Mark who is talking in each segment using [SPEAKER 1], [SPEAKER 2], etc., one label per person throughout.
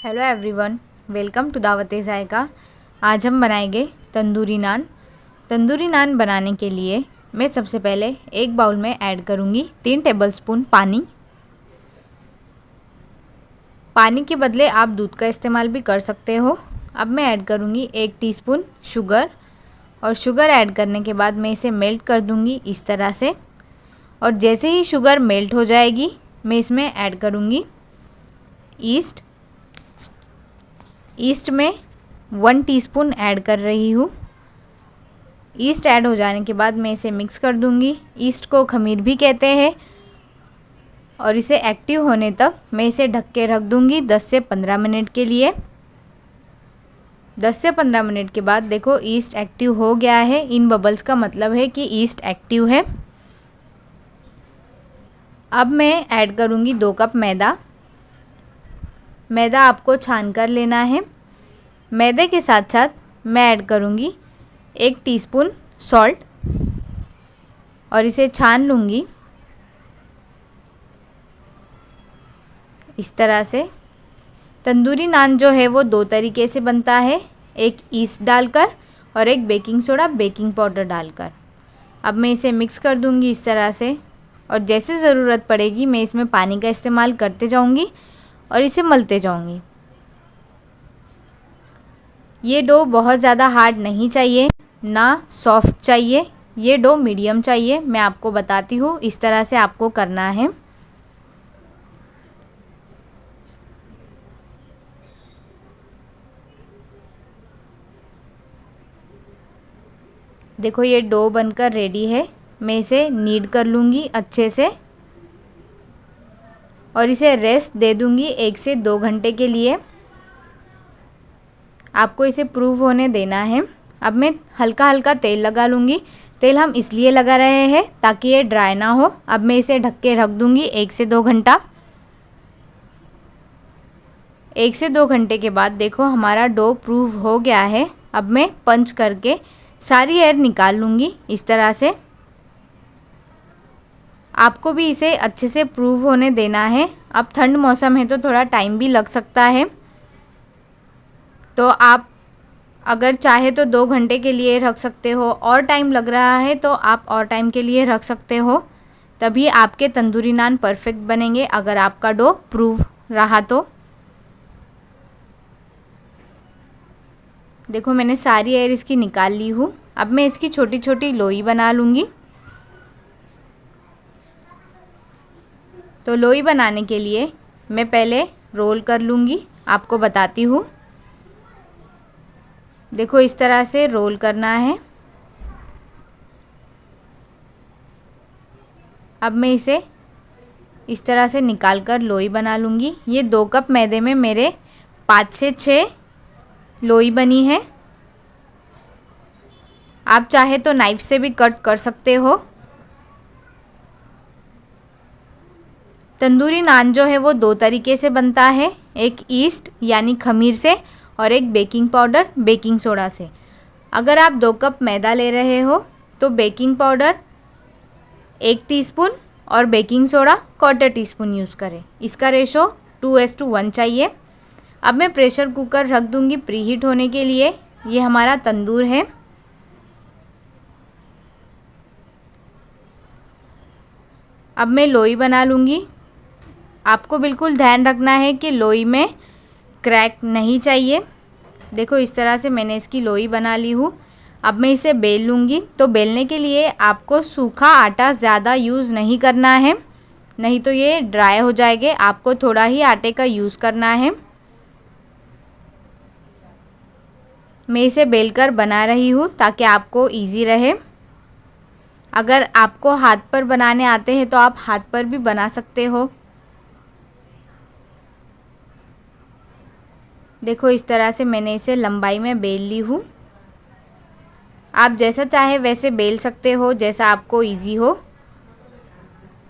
[SPEAKER 1] Hello everyone, welcome to दावत जायका। आज हम बनाएंगे तंदूरी नान। तंदूरी नान बनाने के लिए मैं सबसे पहले एक बाउल में ऐड करूँगी 3 टेबलस्पून पानी। पानी के बदले आप दूध का इस्तेमाल भी कर सकते हो। अब मैं ऐड करूँगी 1 टीस्पून शुगर, और शुगर ऐड करने के बाद मैं इसे मेल्ट कर दूँगी इस तरह से। और जैसे ही शुगर मेल्ट हो जाएगी मैं इसमें ऐड करूँगी ईस्ट। ईस्ट में 1 टीस्पून ऐड कर रही हूँ। ईस्ट ऐड हो जाने के बाद मैं इसे मिक्स कर दूँगी। ईस्ट को खमीर भी कहते हैं, और इसे एक्टिव होने तक मैं इसे ढक के रख दूँगी 10 से 15 मिनट के लिए। 10 से 15 मिनट के बाद देखो ईस्ट एक्टिव हो गया है। इन बबल्स का मतलब है कि ईस्ट एक्टिव है। अब मैं ऐड करूँगी 2 कप मैदा। मैदा आपको छान कर लेना है। मैदे के साथ साथ मैं ऐड करूँगी 1 टीस्पून सॉल्ट, और इसे छान लूँगी इस तरह से। तंदूरी नान जो है वो 2 तरीके से बनता है, एक ईस्ट डालकर और एक बेकिंग सोडा बेकिंग पाउडर डालकर। अब मैं इसे मिक्स कर दूँगी इस तरह से, और जैसे ज़रूरत पड़ेगी मैं इसमें पानी का इस्तेमाल करते जाऊँगी और इसे मलते जाऊँगी। ये डो बहुत ज़्यादा हार्ड नहीं चाहिए, ना सॉफ्ट चाहिए। ये डो मीडियम चाहिए। मैं आपको बताती हूँ, इस तरह से आपको करना है। देखो ये डो बनकर रेडी है। मैं इसे नीड कर लूँगी अच्छे से, और इसे रेस्ट दे दूँगी 1 से 2 घंटे के लिए। आपको इसे प्रूव होने देना है। अब मैं हल्का हल्का तेल लगा लूँगी। तेल हम इसलिए लगा रहे हैं ताकि ये ड्राई ना हो। अब मैं इसे ढक के रख दूँगी 1 से 2 घंटा। 1 से 2 घंटे के बाद देखो हमारा डो प्रूव हो गया है। अब मैं पंच करके सारी एयर निकाल लूँगी इस तरह से। आपको भी इसे अच्छे से प्रूव होने देना है। अब ठंड मौसम है तो थोड़ा टाइम भी लग सकता है, तो आप अगर चाहे तो 2 घंटे के लिए रख सकते हो, और टाइम लग रहा है तो आप और टाइम के लिए रख सकते हो। तभी आपके तंदूरी नान परफेक्ट बनेंगे, अगर आपका डो प्रूव रहा तो। देखो मैंने सारी एयर इसकी निकाल ली हूँ। अब मैं इसकी छोटी छोटी लोई बना लूँगी। तो लोई बनाने के लिए मैं पहले रोल कर लूँगी, आपको बताती हूँ। देखो इस तरह से रोल करना है। अब मैं इसे इस तरह से निकाल कर लोई बना लूँगी। ये 2 कप मैदे में मेरे 5 से 6 लोई बनी है। आप चाहे तो नाइफ से भी कट कर सकते हो। तंदूरी नान जो है वो 2 तरीके से बनता है, एक ईस्ट यानी खमीर से, और एक बेकिंग पाउडर बेकिंग सोडा से। अगर आप 2 कप मैदा ले रहे हो तो बेकिंग पाउडर 1 टीस्पून और बेकिंग सोडा 1/4 टीस्पून यूज़ करें। इसका रेशो 2:1 चाहिए। अब मैं प्रेशर कुकर रख दूँगी प्रीहीट होने के लिए। ये हमारा तंदूर है। अब मैं लोई बना लूँगी। आपको बिल्कुल ध्यान रखना है कि लोई में क्रैक नहीं चाहिए। देखो इस तरह से मैंने इसकी लोई बना ली हूँ। अब मैं इसे बेल लूँगी। तो बेलने के लिए आपको सूखा आटा ज़्यादा यूज़ नहीं करना है, नहीं तो ये ड्राई हो जाएंगे। आपको थोड़ा ही आटे का यूज़ करना है। मैं इसे बेलकर बना रही हूँ ताकि आपको इजी रहे। अगर आपको हाथ पर बनाने आते हैं तो आप हाथ पर भी बना सकते हो। देखो इस तरह से मैंने इसे लंबाई में बेल ली हूँ। आप जैसा चाहे वैसे बेल सकते हो, जैसा आपको इजी हो।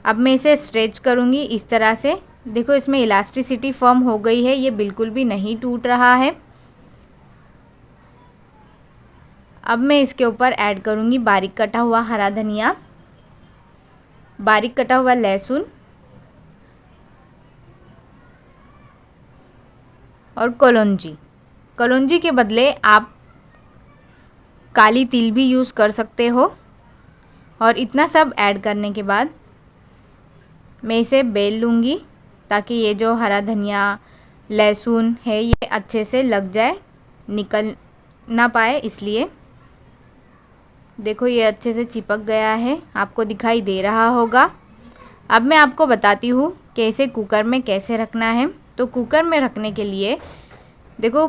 [SPEAKER 1] अब मैं इसे स्ट्रेच करूँगी इस तरह से। देखो इसमें इलास्टिसिटी फॉर्म हो गई है, ये बिल्कुल भी नहीं टूट रहा है। अब मैं इसके ऊपर ऐड करूँगी बारीक कटा हुआ हरा धनिया, बारीक कटा हुआ लहसुन, और कलौंजी। कलौंजी के बदले आप काली तिल भी यूज़ कर सकते हो। और इतना सब ऐड करने के बाद मैं इसे बेल लूँगी ताकि ये जो हरा धनिया लहसुन है ये अच्छे से लग जाए, निकल ना पाए इसलिए। देखो ये अच्छे से चिपक गया है, आपको दिखाई दे रहा होगा। अब मैं आपको बताती हूँ कि इसे कुकर में कैसे रखना है। तो कुकर में रखने के लिए देखो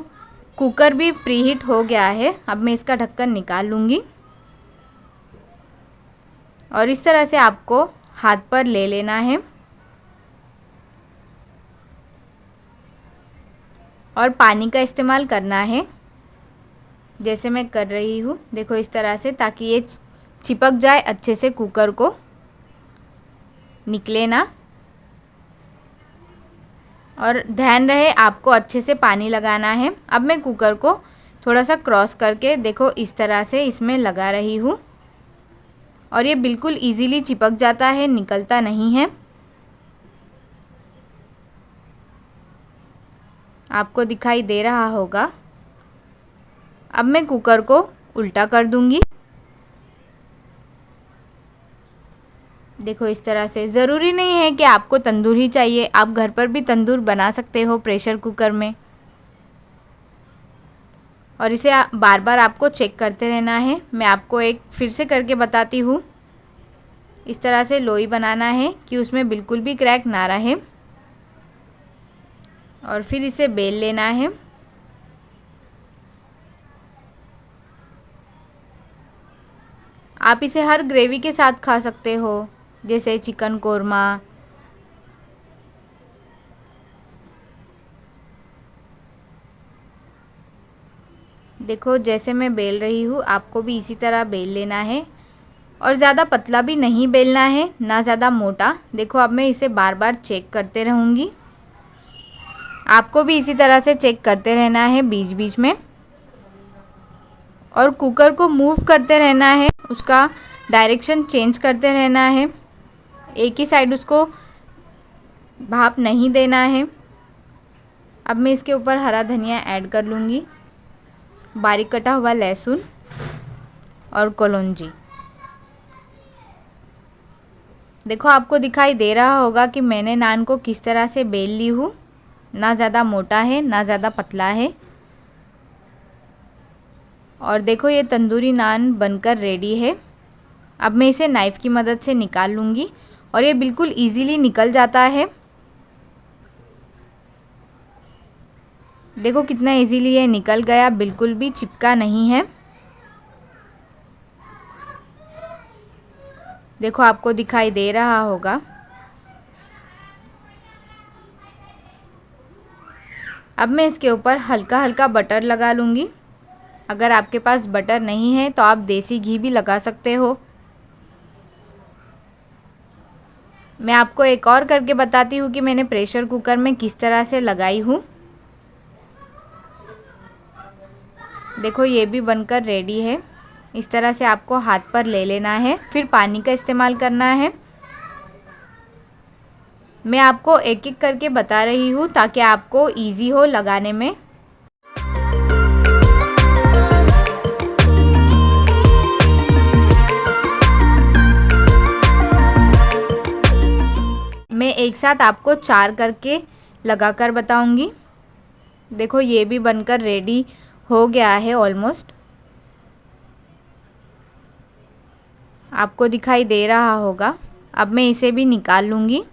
[SPEAKER 1] कुकर भी प्रीहीट हो गया है। अब मैं इसका ढक्कन निकाल लूँगी और इस तरह से आपको हाथ पर ले लेना है और पानी का इस्तेमाल करना है जैसे मैं कर रही हूँ। देखो इस तरह से, ताकि ये चिपक जाए अच्छे से, कुकर को निकले ना। और ध्यान रहे आपको अच्छे से पानी लगाना है। अब मैं कुकर को थोड़ा सा क्रॉस करके देखो इस तरह से इसमें लगा रही हूँ और ये बिल्कुल इजीली चिपक जाता है, निकलता नहीं है। आपको दिखाई दे रहा होगा। अब मैं कुकर को उल्टा कर दूंगी। देखो इस तरह से। ज़रूरी नहीं है कि आपको तंदूर ही चाहिए, आप घर पर भी तंदूर बना सकते हो प्रेशर कुकर में। और इसे बार बार आपको चेक करते रहना है। मैं आपको एक फिर से करके बताती हूँ। इस तरह से लोई बनाना है कि उसमें बिल्कुल भी क्रैक ना रहे और फिर इसे बेल लेना है। आप इसे हर ग्रेवी के साथ खा सकते हो, जैसे चिकन कोरमा। देखो जैसे मैं बेल रही हूँ आपको भी इसी तरह बेल लेना है और ज़्यादा पतला भी नहीं बेलना है, ना ज़्यादा मोटा। देखो अब मैं इसे बार बार चेक करते रहूँगी। आपको भी इसी तरह से चेक करते रहना है बीच बीच में और कुकर को मूव करते रहना है, उसका डायरेक्शन चेंज करते रहना है। एक ही साइड उसको भाप नहीं देना है। अब मैं इसके ऊपर हरा धनिया ऐड कर लूँगी, बारीक कटा हुआ लहसुन और कलौंजी। देखो आपको दिखाई दे रहा होगा कि मैंने नान को किस तरह से बेल ली हूँ। ना ज़्यादा मोटा है ना ज़्यादा पतला है। और देखो ये तंदूरी नान बनकर रेडी है। अब मैं इसे नाइफ़ की मदद से निकाल लूँगी और ये बिल्कुल इजीली निकल जाता है। देखो कितना इजीली ये निकल गया, बिल्कुल भी चिपका नहीं है। देखो आपको दिखाई दे रहा होगा। अब मैं इसके ऊपर हल्का हल्का बटर लगा लूँगी। अगर आपके पास बटर नहीं है तो आप देसी घी भी लगा सकते हो। मैं आपको एक और करके बताती हूँ कि मैंने प्रेशर कुकर में किस तरह से लगाई हूँ। देखो ये भी बनकर रेडी है। इस तरह से आपको हाथ पर ले लेना है, फिर पानी का इस्तेमाल करना है। मैं आपको एक एक करके बता रही हूँ ताकि आपको इजी हो लगाने में। मैं एक साथ आपको 4 करके लगाकर बताऊंगी। देखो ये भी बनकर रेडी हो गया है ऑलमोस्ट। आपको दिखाई दे रहा होगा। अब मैं इसे भी निकाल लूँगी।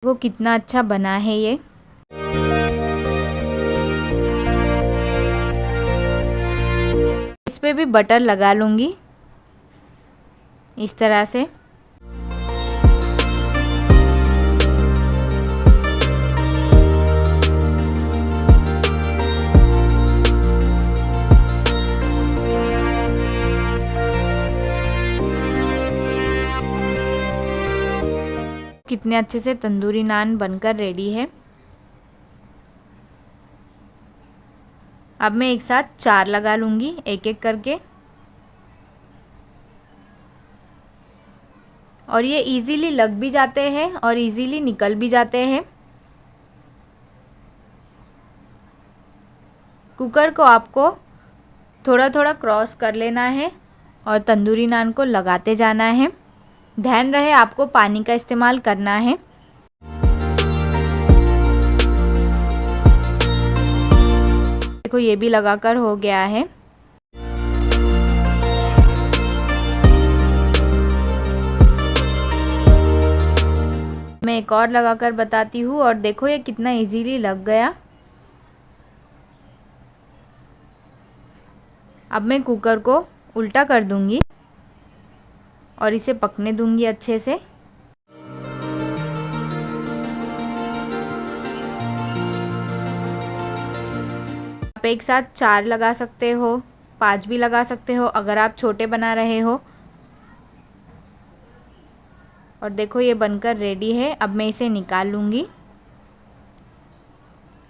[SPEAKER 1] वो कितना अच्छा बना है ये। इस पे भी बटर लगा लूँगी इस तरह से। कितने अच्छे से तंदूरी नान बनकर रेडी है। अब मैं एक साथ 4 लगा लूँगी एक एक करके। और ये इजीली लग भी जाते हैं और इजीली निकल भी जाते हैं। कुकर को आपको थोड़ा थोड़ा क्रॉस कर लेना है और तंदूरी नान को लगाते जाना है। ध्यान रहे आपको पानी का इस्तेमाल करना है। देखो ये भी लगाकर हो गया है। मैं एक और लगाकर बताती हूँ और देखो ये कितना इजीली लग गया। अब मैं कुकर को उल्टा कर दूंगी और इसे पकने दूंगी अच्छे से। आप एक साथ 4 लगा सकते हो, 5 भी लगा सकते हो अगर आप छोटे बना रहे हो। और देखो ये बनकर रेडी है। अब मैं इसे निकाल लूँगी।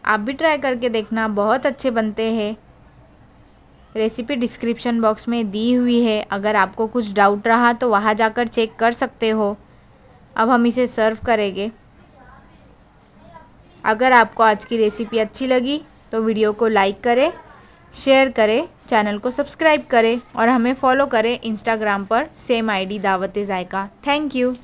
[SPEAKER 1] आप भी ट्राई करके देखना, बहुत अच्छे बनते हैं। रेसिपी डिस्क्रिप्शन बॉक्स में दी हुई है, अगर आपको कुछ डाउट रहा तो वहाँ जाकर चेक कर सकते हो। अब हम इसे सर्व करेंगे। अगर आपको आज की रेसिपी अच्छी लगी तो वीडियो को लाइक करें, शेयर करें, चैनल को सब्सक्राइब करें और हमें फॉलो करें इंस्टाग्राम पर same ID Dawat e Zaika. Thank you.